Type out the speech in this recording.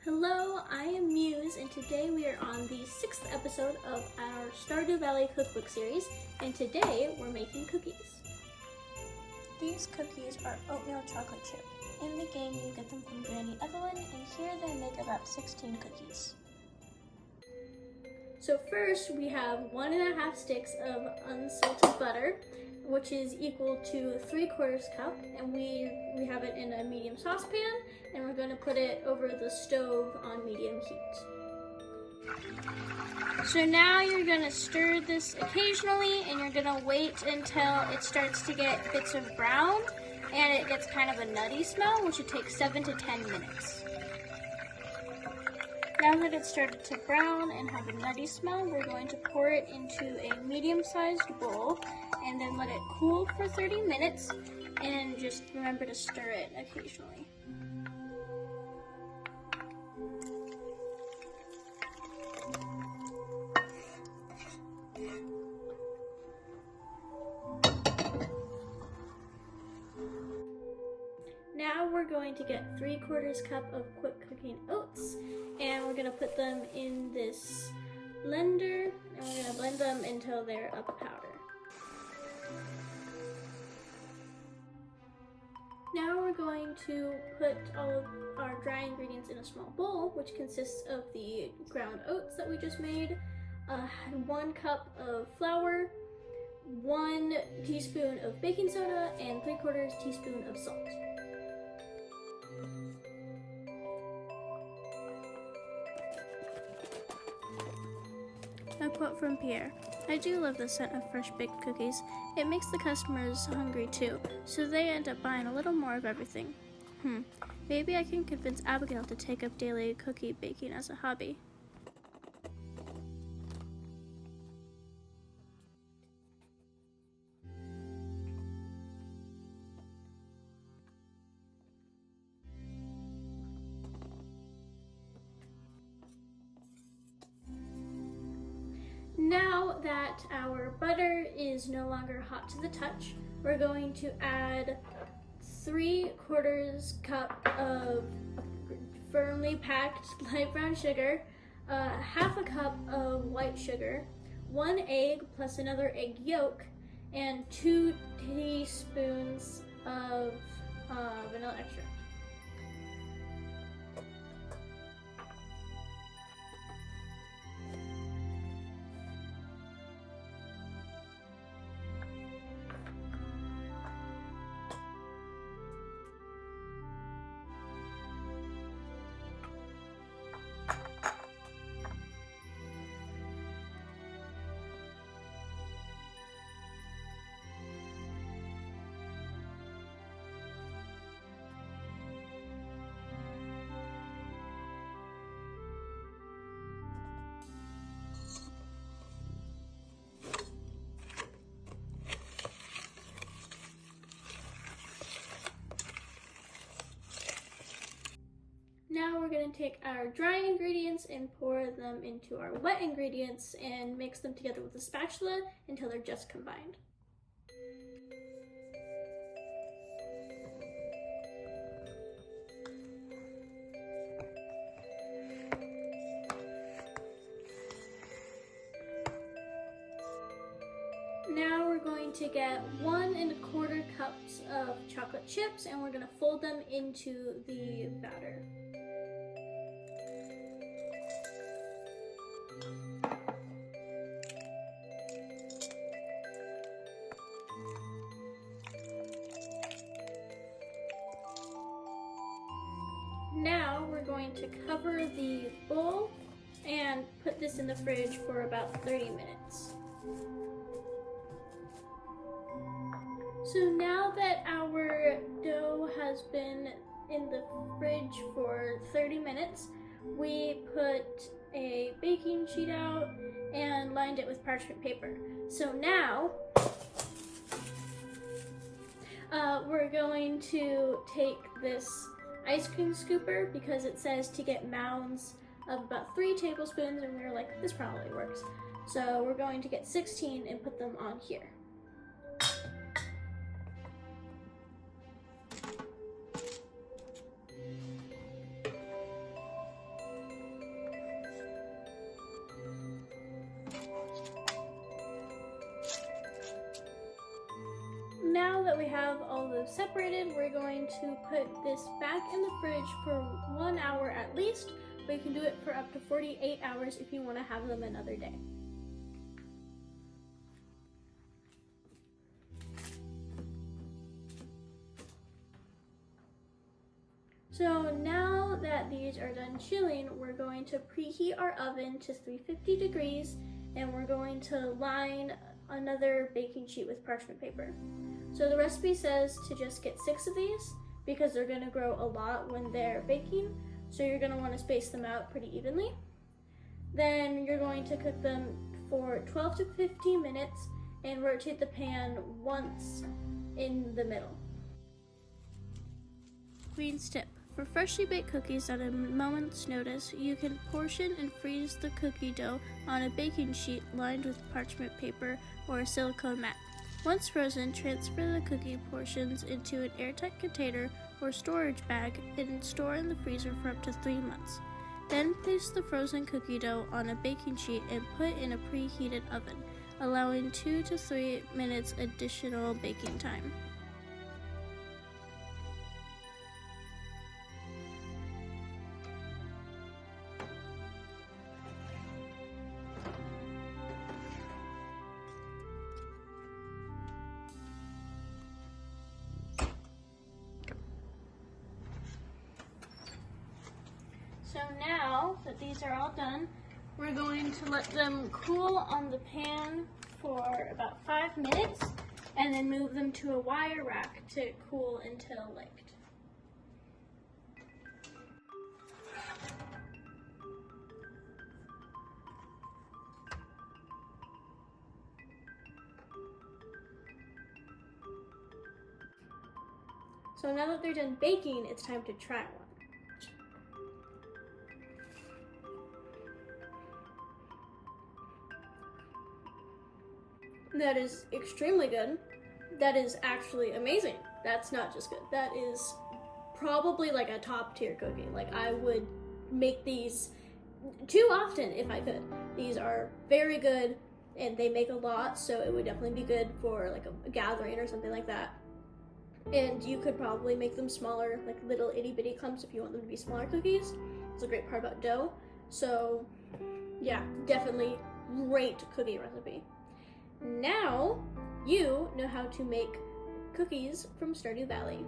Hello, I am Muse, and today we are on the 6th episode of our Stardew Valley cookbook series, and today we're making cookies. These cookies are oatmeal chocolate chip. In the game, you get them from Granny Evelyn, and here they make about 16 cookies. So first, we have 1.5 sticks of unsalted butter, which is equal to 3/4 cup, and we have it in a medium saucepan, and we're going to put it over the stove on medium heat. So now you're going to stir this occasionally, and you're going to wait until it starts to get bits of brown and it gets kind of a nutty smell, which should take 7 to 10 minutes. Now that it's started to brown and have a nutty smell, we're going to pour it into a medium-sized bowl and then let it cool for 30 minutes, and just remember to stir it occasionally. Now we're going to get 3/4 cup of quick cooking oats, and we're going to put them in this blender, and we're going to blend them until they're a powder. Now we're going to put all of our dry ingredients in a small bowl, which consists of the ground oats that we just made, 1 cup of flour, 1 teaspoon of baking soda, and 3/4 teaspoon of salt. A quote from Pierre: "I do love the scent of fresh baked cookies. It makes the customers hungry too, so they end up buying a little more of everything. Maybe I can convince Abigail to take up daily cookie baking as a hobby." Now that our butter is no longer hot to the touch, we're going to add 3/4 cup of firmly packed light brown sugar, 1/2 cup of white sugar, 1 egg plus another egg yolk, and 2 teaspoons of vanilla extract. Now we're going to take our dry ingredients and pour them into our wet ingredients and mix them together with a spatula until they're just combined. Now we're going to get 1 1/4 cups of chocolate chips, and we're going to fold them into the batter. Now we're going to cover the bowl and put this in the fridge for about 30 minutes. So now that our dough has been in the fridge for 30 minutes, we put a baking sheet out and lined it with parchment paper. So now we're going to take this ice cream scooper, because it says to get mounds of about 3 tablespoons, and we were like, this probably works. So we're going to get 16 and put them on here. separated, we're going to put this back in the fridge for 1 hour at least, but you can do it for up to 48 hours if you want to have them another day. So now that these are done chilling, we're going to preheat our oven to 350 degrees, and we're going to line another baking sheet with parchment paper. So the recipe says to just get 6 of these because they're going to grow a lot when they're baking, so you're going to want to space them out pretty evenly. Then you're going to cook them for 12 to 15 minutes and rotate the pan once in the middle. Queen's tip. For freshly baked cookies at a moment's notice, you can portion and freeze the cookie dough on a baking sheet lined with parchment paper or a silicone mat. Once frozen, transfer the cookie portions into an airtight container or storage bag and store in the freezer for up to 3 months. Then place the frozen cookie dough on a baking sheet and put in a preheated oven, allowing 2 to 3 minutes additional baking time. So now that these are all done, we're going to let them cool on the pan for about 5 minutes and then move them to a wire rack to cool until licked. So now that they're done baking, it's time to try one. That is extremely good. That is actually amazing. That's not just good. That is probably like a top tier cookie. Like I would make these too often if I could. These are very good and they make a lot, so it would definitely be good for like a gathering or something like that. And you could probably make them smaller, like little itty bitty clumps if you want them to be smaller cookies. It's a great part about dough. So yeah, definitely great cookie recipe. Now you know how to make cookies from Stardew Valley.